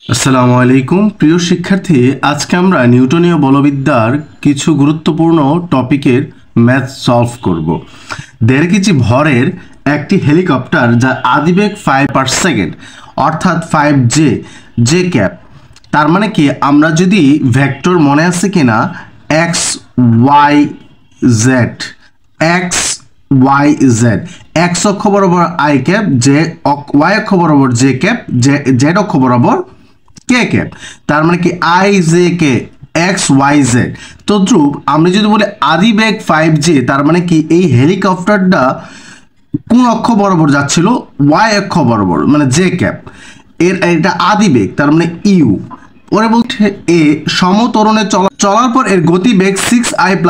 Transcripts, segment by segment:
আসসালামু আলাইকুম প্রিয় শিক্ষার্থী, আজকে আমরা নিউটনীয় বলবিদ্যার কিছু গুরুত্বপূর্ণ টপিকের ম্যাথ সলভ করব। 1.5 কেজি ভরের একটি হেলিকপ্টার যার আদিবেগ 5/সেকেন্ড অর্থাৎ 5 জে ক্যাপ। তার মানে কি, আমরা যদি ভেক্টর মনে আছে কিনা X Y Z, X Y Z, X অক্ষ বরাবর আই ক্যাপ, ওয়াই অক্ষ বরাবর জে ক্যাপ, জেড অক্ষ বরাবর কে ক্যাপ। তার মানে কি I J K X Y Z. তদ্রুপ আমরা যদি বলি আদিবেগ 5J, তার মানে কি এই হেলিকপ্টারটা কোন অক্ষ বরাবর যাচ্ছিল? ওয়াই অক্ষ বরাবর, মানে জে ক্যাপ। এটা আদিবেগ, তার মানে ইউ। ওরে বলছে এ সমতরণে চলার পর এর গতিবেগ 6i +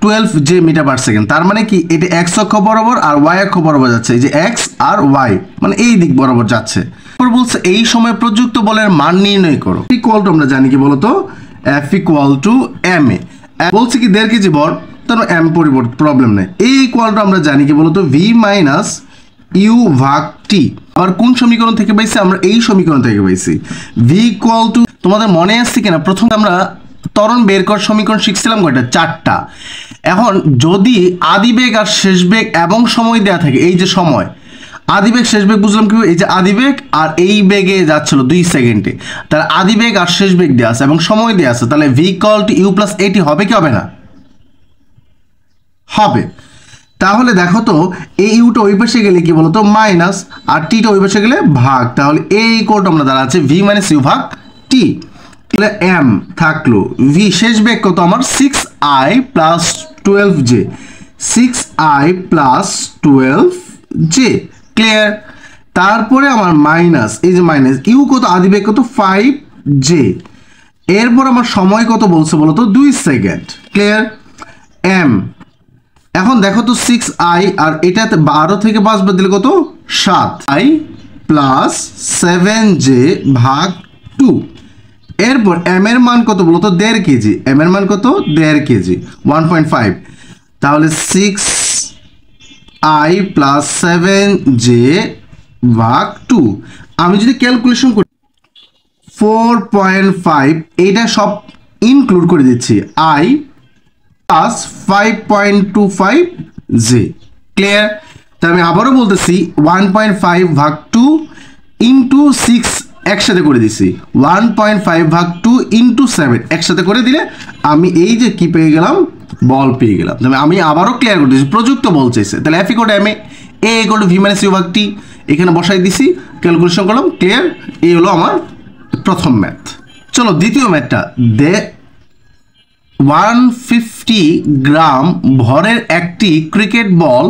12j মিটার/সেকেন্ড। তার মানে কি এটা এক্স অক্ষ বরাবর আর ওয়াই অক্ষ বরাবর যাচ্ছে, এই যে এক্স আর ওয়াই, মানে এই দিক বরাবর যাচ্ছে। বলছে এই সময় প্রযুক্ত বলের মান নির্ণয় করো। ইকুয়াল টু আমরা জানি কি বলতো, F = ma। বলছে কি 1.5 কেজি ভর, তার এম পরিবর্তন, প্রবলেম নেই। এই ইকুয়াল টু আমরা জানি কি বলতো v - u ভাগ t। আবার কোন সমীকরণ থেকে পাইছি? আমরা এই সমীকরণ থেকে পাইছি। v = তোমাদের মনে আসছে কিনা, প্রথমে আমরা ত্বরণ বের করার সমীকরণ শিখছিলাম কয়টা? 4টা। এখন যদি আদিবেগ আর শেষ বেগ এবং সময় দেয়া থাকে, এই যে সময়, আদিবেগ শেষ বেগ বুঝলাম কি, এই যে আদিবেগ আর এই বেগে যাচ্ছিল 2 সেকেন্ডে, তার আদিবেগ আর শেষ বেগ দেওয়া আছে এবং সময় দেওয়া আছে, তাহলে v = u + at হবে কি হবে না? হবে। তাহলে দেখো তো, এই ইউটা ওই পাশে গেলে কি বলতো মাইনাস, আর টিটা ওই পাশে গেলে ভাগ, তাহলে এই কোড আমরা দাঁড়াচ্ছে v - u ভাগ t। তাহলে m থাকলো, v শেষ বেগ কত আমার? 6i + 12j, 6i + 12j। Clear? তারপরে আমার মাইনাস, এই যে মাইনাস ইউ কত? আদিবেগ কত? 5j। এরপর আমার সময় কত বলছে বলো তো? 2 সেকেন্ড। ক্লিয়ার? m এখন দেখো তো 6i আর এটাতে 12 থেকে 5 বাদ দিলে কত? 7i + 7j ভাগ 2। এরপর m এর মান কত বলো তো? 1.5 কেজি। m এর মান কত? 1.5 কেজি, 1.5। তাহলে 6i + 7j ভাগ 2। আমি যদি ক্যালকুলেশন করি 4.5, এটা সব ইনক্লুড করে দিচ্ছি, i + 5.25j। ক্লিয়ার? তা আমি আবারও বলতেছি 1.5 ভাগ 2 × 6 একসাথে করে দিছি, 1.5 ভাগ 2 × 7 একসাথে করে দিলে আমি এই যে কি পেয়ে গেলাম? বল পেয়ে গেলাম। তবে আমি আবারও ক্লিয়ার করে দিচ্ছি, প্রযুক্ত বল চাইছে, তাহলে F = ma, a = v - u ভাগ t। এখানে বসাই দিছি, ক্যালকুলেশন করলাম। ক্লিয়ার? এই হলো আমার প্রথম ম্যাথ। চলো দ্বিতীয় ম্যাথটা। 150 গ্রাম ভরের একটি ক্রিকেট বল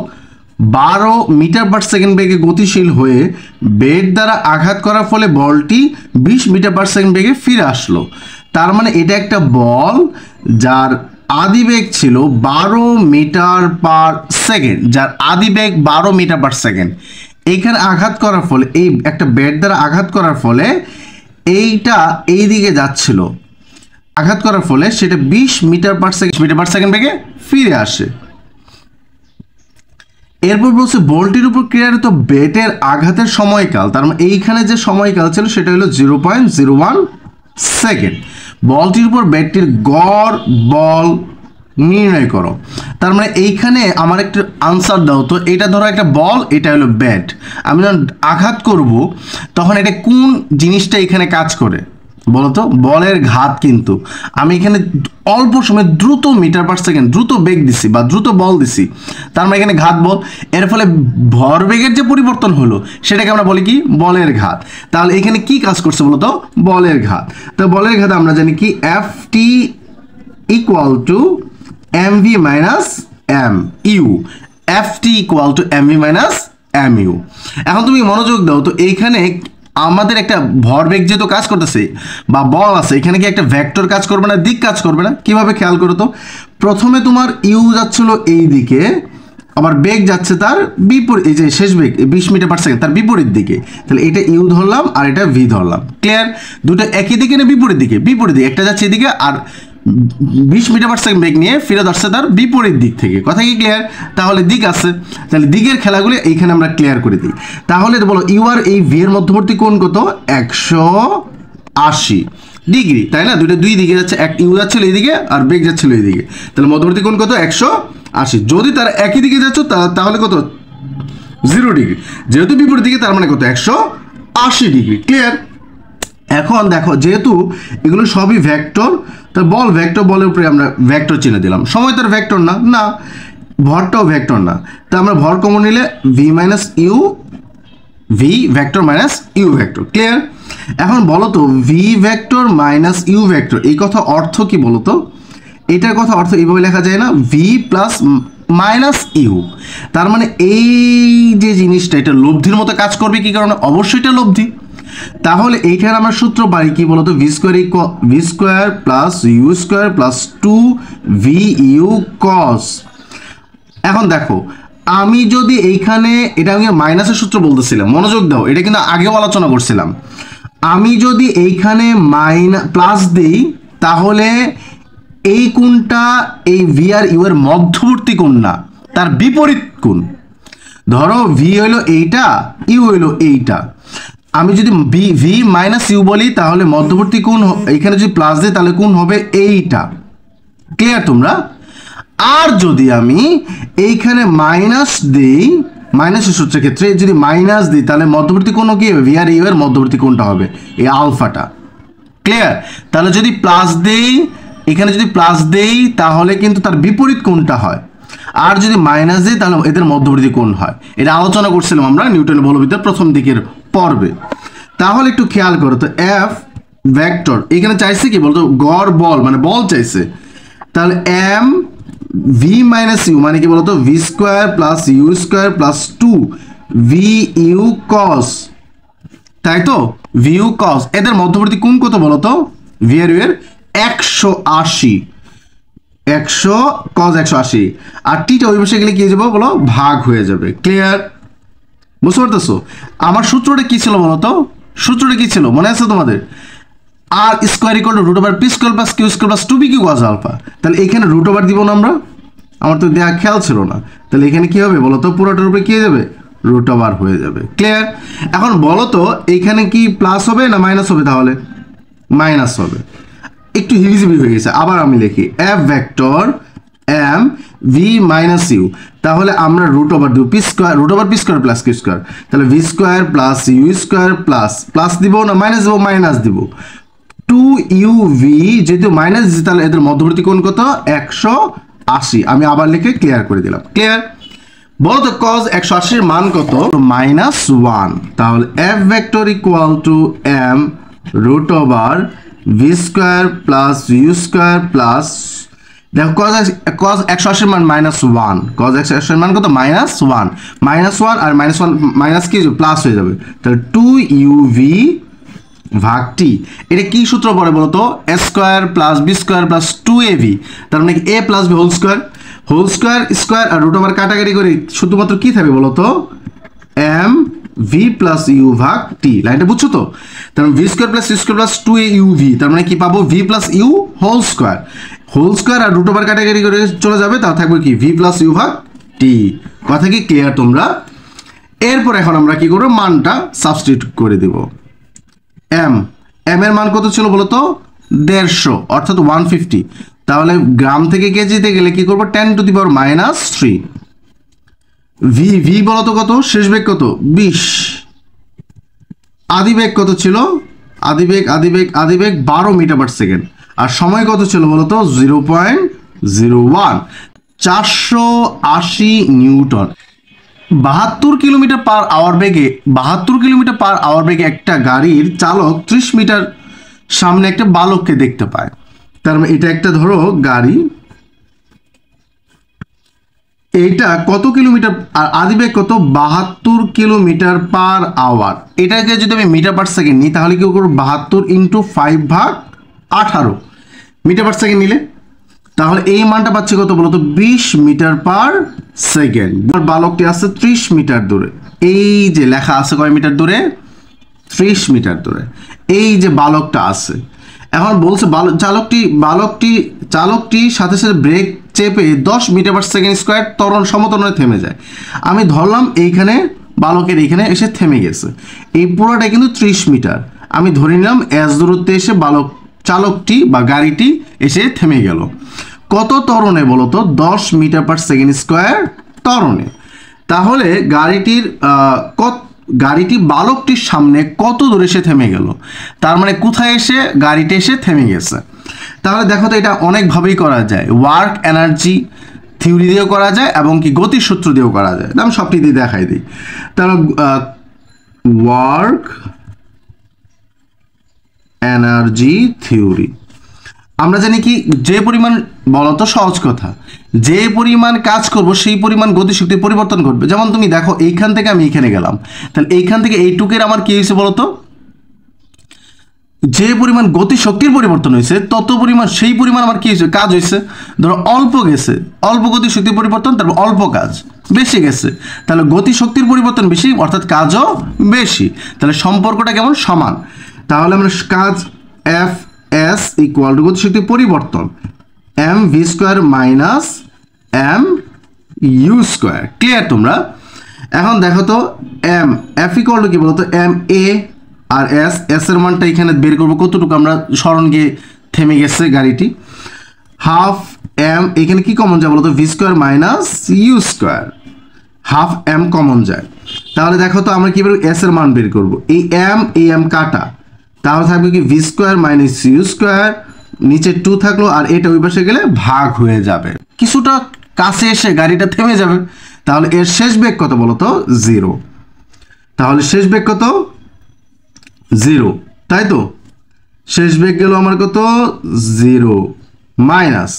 12 মিটার/সেকেন্ড বেগে গতিশীল হয়ে ব্যাট দ্বারা আঘাত করার ফলে বলটি 20 মিটার/সেকেন্ড বেগে ফিরে আসলো। তার মানে এটা একটা বল যার আদিবেগ ছিল 12 মিটার/সেকেন্ড, যার আদিবেগ 12 মিটার/সেকেন্ড। এইখানে আঘাত করার ফলে, এই একটা ব্যাট দ্বারা আঘাত করার ফলে এইটা এই দিকে যাচ্ছিল, আঘাত করার ফলে সেটা 20 মিটার/সেকেন্ড বেগে ফিরে আসে। এরপর বলছে বলটির উপর ক্রিয়ারত ব্যাটের আঘাতের সময়কাল, তার মানে এইখানে যে সময়কাল ছিল সেটা হলো 0.01 সেকেন্ড। বলটির উপর ব্যাটটির গড় বল নির্ণয় করো। তার মানে এইখানে আমার একটা আনসার দাও তো। এটা ধরো একটা বল, এটা হলো ব্যাট। আমি যখন আঘাত করব তখন এটা কোন জিনিসটা এখানে কাজ করে বলতো? বলের ঘাত। কিন্তু আমি এখানে অল্প সময় দ্রুত মিটার/সেকেন্ড দ্রুত বেগ দিছি বা দ্রুত বল দিছি, তার মানে এখানে ঘাত বল। এর ফলে ভরবেগের যে পরিবর্তন হলো সেটাকে আমরা বলি কি? বলের ঘাত। তাহলে এখানে কি কাজ করছে বলতো? বলের ঘাত। তো বলের ঘাত আমরা জানি কি? Ft = mv - mu। Ft = mv - mu। এখন তুমি মনোযোগ দাও তো, এইখানে আমাদের একটা ভরবেগ যেহেতু কাজ করতেছে বা বল আছে, এখানে কি একটা ভেক্টর কাজ করবে না? দিক কাজ করবে না? কিভাবে খেয়াল করো তো। প্রথমে তোমার ইউ যাচ্ছিল এই দিকে, আবার বেগ যাচ্ছে তার বিপরীত, এই যে শেষ বেগ 20 মিটার/সেকেন্ড, তার বিপরীত দিকে। তাহলে এটা ইউ ধরলাম আর এটা ভি ধরলাম। ক্লিয়ার? দুটো একই দিকে না বিপরীত দিকে? বিপরীত দিকে। একটা যাচ্ছে এদিকে আর 20 মিটার/সেকেন্ড বেগ নিয়ে ফিরে আসছে তার বিপরীত দিক থেকে। কথা কি ক্লিয়ার? তাহলে দিক আছে, তাহলে দিকের খেলাগুলো এইখানে আমরা ক্লিয়ার করে দিই। তাহলে বলো ইউ আর এই ভি এর মধ্যবর্তী কোণ কত? 80 ডিগ্রি, তাই না? দুইটা দুই দিকে যাচ্ছে, এক ইউ যাচ্ছিল এইদিকে আর বেগ যাচ্ছিল এইদিকে, তাহলে মধ্যবর্তী কোণ কত? 180। যদি তারা একই দিকে যাচ্ছ তাহলে কত? 0 ডিগ্রি। যেহেতু বিপরীত দিকে তার মানে কত? 180 ডিগ্রি। ক্লিয়ার? এখন দেখো, যেহেতু এগুলো সবই ভেক্টর, তার বল ভেক্টর, বলের উপরে আমরা ভেক্টর চিনে দিলাম। সময় তার ভেক্টর না, না ভরটাও ভেক্টর না, তা আমরা ভর কমন নিলে V minus U, V vector minus U vector. Clear? এখন বলো তো, V vector minus U vector এই কথা অর্থ কি বলো তো? এটার কথা অর্থ এইভাবে লেখা যায় না, ভি প্লাস মাইনাস ইউ। তার মানে এই যে জিনিসটা, এটা লব্ধির মতো কাজ করবে। কি কারণে? অবশ্যই এটা লব্ধি। তাহলে এইখানে আমরা সূত্র পাই কি বলতো? V square plus U square plus 2 V U cos. এখন দেখো, আমি যদি এইখানে, এটা আমি মাইনাসের সূত্র বলতেছিলাম, মনোযোগ দাও, এটা কিন্তু আগেও আলোচনা করছিলাম। আমি যদি এইখানে প্লাস দিই, তাহলে এই কোণটা এই ভি আর ইউ এর মধ্যবর্তী কোণ না, তার বিপরীত কোণ। ধরো ভি হইলো এইটা, ইউ হইলো এইটা। আমি যদি ভি মাইনাস ইউ বলি, তাহলে মধ্যবর্তী কোণ, এখানে যদি প্লাস দিই তাহলে কোণ হবে এইটা। ক্লিয়ার তোমরা? আর যদি আমি এইখানে মাইনাস দিই, মাইনাসের সূত্রের ক্ষেত্রে যদি মাইনাস দিই, তাহলে মধ্যবর্তী কোণ কি হবে? ভি আর ইউ এর মধ্যবর্তী কোণটা হবে এই আলফাটা। ক্লিয়ার? তাহলে যদি প্লাস দেই, এখানে যদি প্লাস দেই তাহলে কিন্তু তার বিপরীত কোণটা হয়, আর যদি মাইনাস দিই তাহলে এদের মধ্যবর্তী কোণ হয়। এটা আলোচনা করছিলাম আমরা নিউটনের বলবিদ্যার প্রথম দিকের পর্বে। তাহলে একটু খেয়াল করো তো, এফ ভেক্টর এখানে চাইছে কি বলতো? গড় বল, মানে বল চাইছে। তাহলে এম ভি মাইনাস ইউ মানে কি বলতো? V square plus U square plus 2 V U cos, তাই তো? ভি ইউ কস, এদের মধ্যবর্তী কোণ কত বলতো? ভি আর ইউ এর 180, 100 কস 180, আর টিটা ওই পাশে গেলে কি হয়ে যাবে বলো? ভাগ হয়ে যাবে। ক্লিয়ার? বুঝতে পারতেছো? আমার সূত্রটা কি ছিল বলতো? সূত্রটা কি ছিল মনে আছে তোমাদের? R square equal to root over P square plus Q square plus 2 P Q cos alpha. তাহলে এখানে রুট ওভার দিব না আমরা, আমার তো দেওয়া খেয়াল ছিল না। তাহলে এখানে কি হবে বলো তো? পুরোটার উপরে কি হয়ে যাবে? রুট ওভার হয়ে যাবে। ক্লিয়ার? এখন বলো তো, এইখানে কি প্লাস হবে না মাইনাস হবে? তাহলে মাইনাস হবে। একটু হিজিবি হয়ে গেছে, আবার আমি লিখি F vector M V minus U, তাহলে আমরা রুট ওভার দিব P square, root over P square plus Q square, তাহলে V square plus U square plus plus দিব না মাইনাস দিব? মাইনাস দিব। 2 ইউ ভি, যেহেতু মাইনাস দিচ্ছি তাহলে এদের মধ্যবর্তী কোণ কত? 180। আমি আবার লিখে ক্লিয়ার করে দিলাম। ক্লিয়ার? বলো তো cos 180 এর মান কত? -1। তাহলে f vector equal to m root over V square plus U square plus, দেখো cos 180 এর মান -1, cos 180 এর মান কত? -1, -1 আর -1 মাইনাস কি প্লাস হয়ে যাবে, তাহলে 2 uv ভাগ টি। এটা কি সূত্র পড়ে বলো তো? a square plus B square plus 2ab, তার মানে a plus B whole square, whole square square আর রুট ওভার কাটাকাটি করে শুধুমাত্র কি থাকবে বলো তো? এম ভি প্লাস ইউ ভাগ টি। লাইনটা বুঝছো তো? তার মানে V square plus U square plus 2auv, তার মানে কি পাবো? V plus U whole square, whole square আর রুট ওভার কাটাকাটি করে চলে যাবে, তা থাকবে কি? ভি প্লাস ইউ ভাগ টি। কথা কি ক্লিয়ার তোমরা? এরপর এখন আমরা কি করবো? মানটা সাবস্টিটিউট করে দিব। এম এর মান কত ছিল বলো তো? 150, অর্থাৎ 150। তাহলে গ্রাম থেকে কেজিতে গেলে কি করবো? 10 to the power -3। V V বলো তো কত? শেষ বেগ কত? 20। আদি বেগ কত ছিল? আদি বেগ 12 মিটার পার সেকেন্ড। আর সময় কত ছিল বলো তো? 0.01, 480 নিউটন। 72 কিলোমিটার পার আওয়ার বেগে একটা গাড়ির চালক 30 মিটার সামনে একটা বালককে দেখতে পায়। তার মানে এটা একটা ধরো গাড়ি, এইটা কত কিলোমিটার, আর আদিবেগ কত? 72 কিলোমিটার পার আওয়ার। এটাকে যদি আমি মিটার পার সেকেন্ড নিই তাহলে কি করবো? 72 × 5 ভাগ 18 মিটার পার সেকেন্ড নিলে, তাহলে এই মানটা পাচ্ছি কত বলতো? 20 মিটার পার সেকেন্ড। বালকটি আছে 30 মিটার দূরে, এই যে লেখা আছে কয় মিটার দূরে? 30 মিটার দূরে এই যে বালকটা আছে। এখন বলছে চালকটি সাথে সাথে ব্রেক চেপে 10 মিটার পার সেকেন্ড স্কোয়ার সমতরণে থেমে যায়। আমি ধরলাম এইখানে বালকের এইখানে এসে থেমে গেছে, এই পুরোটা কিন্তু 30 মিটার। আমি ধরে নিলাম এস দূরত্বে এসে চালকটি বা গাড়িটি এসে থেমে গেল। কত ত্বরণে বলতো? 10 মিটার পার সেকেন্ড স্কোয়ার ত্বরণে। তাহলে গাড়িটি বালকটির সামনে কত দূরে এসে থেমে গেল, তার মানে কোথায় এসে গাড়িটি এসে থেমে গেছে। তাহলে দেখো তো এটা অনেকভাবেই করা যায়, ওয়ার্ক এনার্জি থিওরি দিয়েও করা যায় এবং কি গতির সূত্র দিয়েও করা যায়। আমি সবটি দিয়ে দেখাই দিই। তাহলে ওয়ার্ক এনার্জি থিওরি আমরা জানি কি, যে পরিমাণ বলতো, সহজ কথা, যে পরিমাণ কাজ করব সেই পরিমাণ গতিশক্তির পরিবর্তন ঘটবে। যেমন তুমি দেখো এইখান থেকে আমি এইখানে গেলাম, তাহলে এইখান থেকে এইটুকের আমার কি হয়েছে বলতো? যে পরিমাণ গতিশক্তির পরিবর্তন হয়েছে তত পরিমাণ সেই পরিমাণ আমার কি হয়েছে, কাজ হয়েছে। ধরো অল্প গেছে, অল্প গতিশক্তির পরিবর্তন, তারপর অল্প কাজ বেশি গেছে, তাহলে গতিশক্তির পরিবর্তন বেশি অর্থাৎ কাজও বেশি। তাহলে সম্পর্কটা কেমন? সমান। তাহলে আমরা কাজ এফ এস ইকুয়াল টু গতিশক্তির পরিবর্তন M V square minus M U square. Clear তোমরা? এখন দেখো তো এম এফ ইকুয়াল টু কি বলতো? এম এ আর এস, এস এর মানটা এখানে বের করবো কতটুকু আমরা সরণ গিয়ে থেমে গেছে গাড়িটি। হাফ এম, এখানে কি কমন যায় বলতো? V square minus U square, half M common যায়। তাহলে দেখো তো আমরা কি বের এস এর মান বের করবো, এই এম কাটা, তাহলে থাকবে কি V square minus U square, নিচে 2 থাকলো আর এটা ওই পাশে গেলে ভাগ হয়ে যাবে, কিছুটা কাছে এসে গাড়িটা থেমে যাবে। তাহলে এর শেষ বেগ কত বলতো? 0। তাহলে শেষ বেগ কত? 0, তাই তো? শেষ বেগ গেল আমার কত? 0 মাইনাস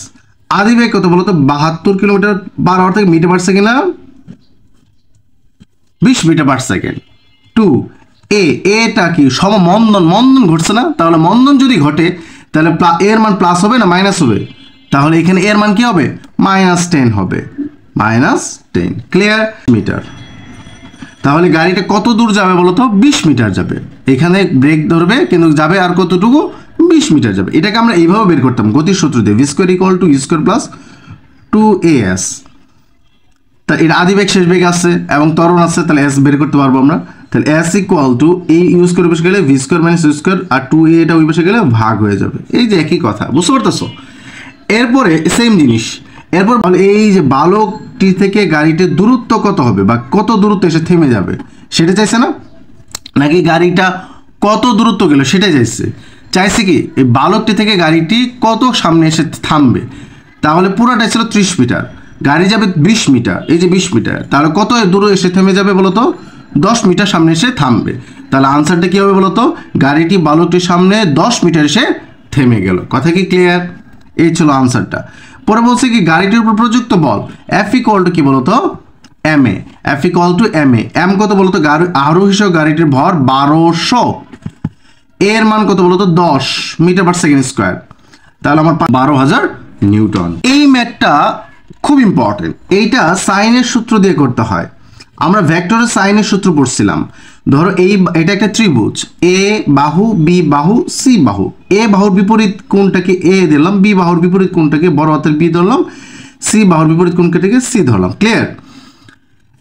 আদি বেগ কত বলতো? 72 কিলোমিটার পার আওয়ার থেকে মিটার পার সেকেন্ড না 20 মিটার পার সেকেন্ড। 2 এটা কি মন্দন ঘটছে না? তাহলে মন্দন যদি ঘটে তাহলে এর মান প্লাস হবে না মাইনাস হবে? তাহলে এখানে এর মান কি হবে? -10 হবে, -10। ক্লিয়ার? মিটার। তাহলে গাড়িটা কত দূর যাবে বলতো? 20 মিটার যাবে। এখানে ব্রেক ধরবে কিন্তু যাবে আর কতটুকু? 20 মিটার যাবে। এটাকে আমরা এইভাবে বের করতাম গতির সূত্র দিয়ে, V square equal to U square plus 2as। তা এর আদি বেগ শেষ বেগ আছে এবং ত্বরণ আছে, তাহলে এস বের করতে পারবো আমরা। তাহলে এস ইকুয়াল টু এই ইউ স্কোয়ার বসে গেলে V square minus U square আর 2a এটা ওই বসে গেলে ভাগ হয়ে যাবে। এই যে একই কথা, বুঝতে পারতেছো? এরপরে সেম জিনিস, এরপর এই যে বালকটি থেকে গাড়িটির দূরত্ব কত হবে বা কত দূরত্ব এসে থেমে যাবে সেটা চাইছে না, নাকি গাড়িটা কত দূরত্ব গেল সেটাই চাইছে কি এই বালকটি থেকে গাড়িটি কত সামনে এসে থামবে। তাহলে পুরোটাই ছিল 30 মিটার, গাড়ি যাবে 20 মিটার, এই যে 20 মিটার, তাহলে কত দূরে এসে থেমে যাবে বলতো? 10 মিটার সামনে এসে থামবে। তাহলে আনসারটা কি হবে বলতো? গাড়িটি বালকটির সামনে 10 মিটার এসে থেমে গেল। কথা কি ক্লিয়ার? এই ছিল আনসারটা। পরে বলছে কি গাড়িটির উপর প্রযুক্ত বল এফ ইকুয়াল টু কি বলতো? M A. F equal to M A. M কত বলতো? আরোহী সহ গাড়িটির ভর 1200, এর মান কত বলতো? 10 মিটার পার সেকেন্ড স্কোয়ার। তাহলে আমার 12,000 নিউটন। এই ম্যাথটা খুব ইম্পর্টেন্ট, এইটা সাইনের সূত্র দিয়ে করতে হয়। আমরা ভেক্টরের সাইনের সূত্র পড়ছিলাম। ধরো এটা একটা ত্রিভুজ, এ বাহু, বি বাহু, সি বাহু। এ বাহুর বিপরীত কোণটাকে এ দিলাম, বি বাহুর বিপরীত কোণটাকে বড় হাতের বি ধরলাম, সি বাহুর বিপরীত কোণটাকে সি ধরলাম। ক্লিয়ার?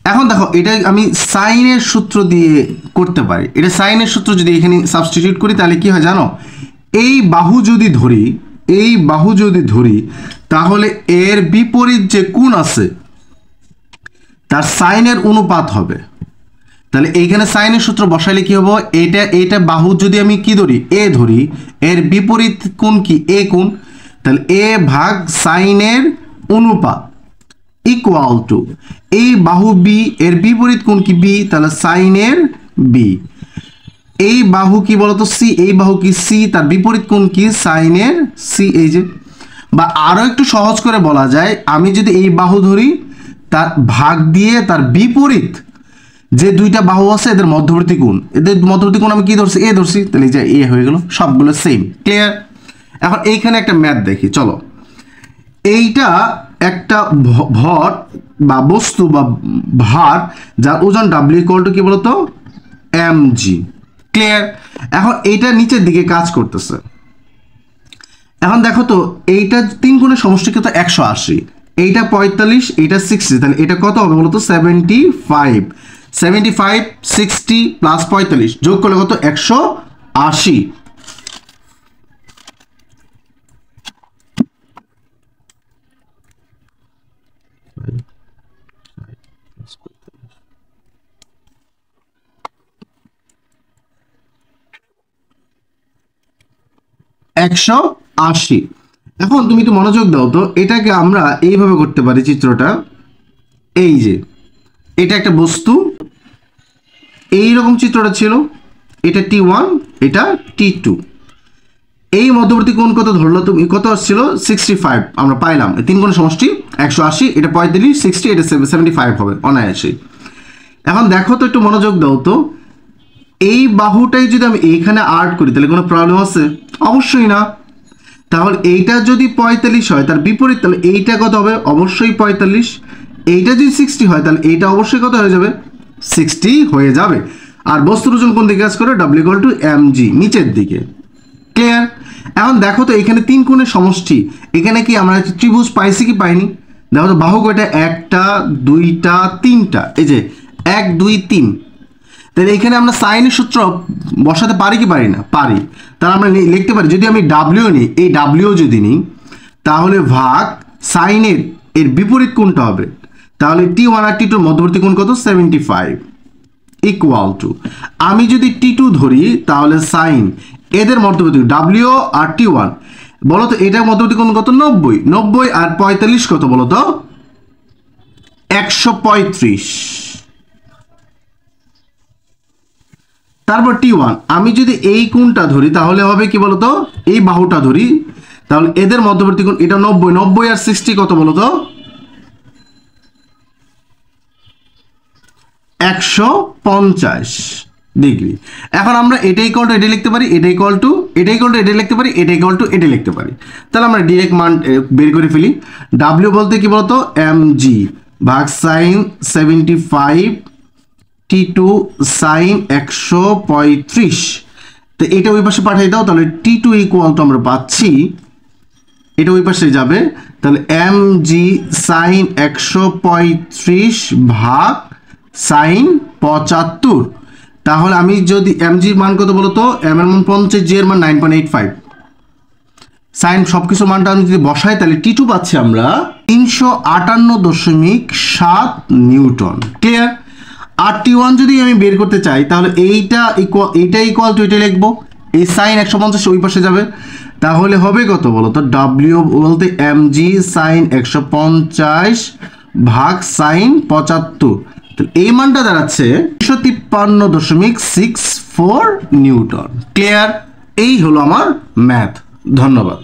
এখন দেখো এটা আমি সাইনের সূত্র দিয়ে করতে পারি। এটা সাইনের সূত্র যদি এখানে সাবস্টিটিউট করি তাহলে কি হয় জানো? এই বাহু যদি ধরি তাহলে এর বিপরীত যে কোণ আছে তার সাইনের অনুপাত হবে। তাহলে এইখানে সাইনের সূত্র বসাইলে কি হবে? এটা বাহু যদি আমি কি ধরি? এ ধরি, এর বিপরীত কোণ কি? এ কোণ। তাহলে এ ভাগ সাইনের অনুপাত ইকুয়াল টু এই বাহু বি, এর বিপরীত কোণ কি? বি, তাহলে সাইনের বি। এই বাহু কি বলতো? সি, এই বাহু কি? সি, তার বিপরীত কোণ কি? সাইনের সি। এই যে, বা আরো একটু সহজ করে বলা যায়, আমি যদি এই বাহু ধরি তার ভাগ দিয়ে তার বিপরীত যে দুইটা বাহু আছে এদের মধ্যবর্তী কোণ, আমি কি ধরছি? এ ধরছি, তাহলে এই যে এ হয়ে গেল, সবগুলো সেম। ক্লিয়ার? এখন এইখানে একটা ম্যাথ দেখি, চলো। এইটা একটা ভর বা বস্তু বা ভার যার ওজন ডাব্লিউ ইকুয়াল টু কি বলতো? mg। ক্লিয়ার? এখন এইটা নিচের দিকে কাজ করতেছে। এখন দেখো তো এইটা 3 গুণের সমষ্টি কত? 180, এইটা 45, এইটা 60, তাহলে এটা কত হবে বলতো? 75। 60 প্লাস 45 যোগ করলে কত? 80। একশো আশি। এখন তুমি একটু মনোযোগ দাও তো, এটাকে আমরা এইভাবে করতে পারি চিত্রটা। এই যে এটা একটা বস্তু, এইরকম চিত্রটা ছিল, এটা T1, এটা T2। এই মধ্যবর্তী কোণ কত ধরলো তুমি, কত আসছিল 65 আমরা পাইলাম। তিন কোণ সমষ্টি 180, এটা 35, 60, এটা 75 হবে অনায়াসেই। এখন দেখো তো, একটু মনোযোগ দাও তো, এই বাহুটাই যদি আমি এইখানে আর্ট করি তাহলে কোনো প্রবলেম আছে? অবশ্যই না। তাহলে এইটা যদি 45 হয় তার বিপরীত, তাহলে এইটা কত হবে? অবশ্যই 45। এইটা যদি 60 হয় তাহলে এইটা অবশ্যই কত হয়ে যাবে? 60 হয়ে যাবে। আর বস্তুর ওজন কোন দিকে কাজ করে? W = mg, নিচের দিকে। ক্লিয়ার? এখন দেখো তো, এখানে তিন কোণের সমষ্টি, এখানে কি আমরা ত্রিভুজ পাইছি কি পাইনি? দেখো তো বাহু কয়টা? একটা, দুইটা, তিনটা। এই যে 1 2 3। তাহলে এখানে আমরা সাইনের সূত্র বসাতে পারি কি পারি না? পারি। তাহলে আমরা লিখতে পারি, যদি আমি ডাব্লিউ নিই, এই ডাব্লিউ যদি নিই তাহলে ভাগ সাইনের এর বিপরীত কোণটা হবে। তাহলে T1 আর T2 মধ্যবর্তী কোণ কত? 75 ইকুয়াল টু, আমি যদি T2 ধরি তাহলে সাইন এদের মধ্যবর্তী ডাব্লিউ আর T1, বলো তো এটার মধ্যবর্তী কোণ কত? 90। 90 আর 45 কত বলো তো? 135। তারপর T1, আমি যদি এই কোণটা ধরি তাহলে হবে কি বলতো? এই বাহুটা ধরি, তাহলে এদের মধ্যবর্তী কোণ এটা 90। 90 আর 60 কত বলতো? 150 ডিগ্রি। এখন আমরা এটা ইকুয়াল টু এটা লিখতে পারি, এটা ইকুয়াল টু এটা ইকুয়াল টু এটা লিখতে পারি, এটা ইকুয়াল টু এটা লিখতে পারি। তাহলে আমরা ডাইরেক্ট মান বের করে ফেলি। ডাব্লিউ বলতে কি বলতো? mg ভাগ সাইন 75, T2 সাইন 135। তো এটা ওই পাশে পাঠিয়ে দাও, তাহলে T2 ইকুয়াল টু আমরা পাচ্ছি, এটা ওই পাশে যাবে, তাহলে mg সাইন 135 ভাগ সাইন 75। তাহলে আমি যদি mg এর মান কত বলতো? m এর মান 50, g এর মান 9.85। সাইন সবকিছু মানটা আমি যদি বসাই তাহলে T2 পাচ্ছি আমরা 358.7 নিউটন। ক্লিয়ার? আর T1 যদি আমি বের করতে চাই তাহলে এইটা ইকুয়াল টু এটা লিখবো, এই সাইন 150 ওই পাশে যাবে, তাহলে হবে কত বলো তো? W বলতে mg সাইন 150 ভাগ সাইন 75। তাহলে এই মানটা দাঁড়াচ্ছে 353.64 নিউটন। ক্লিয়ার? এই হলো আমার ম্যাথ। ধন্যবাদ।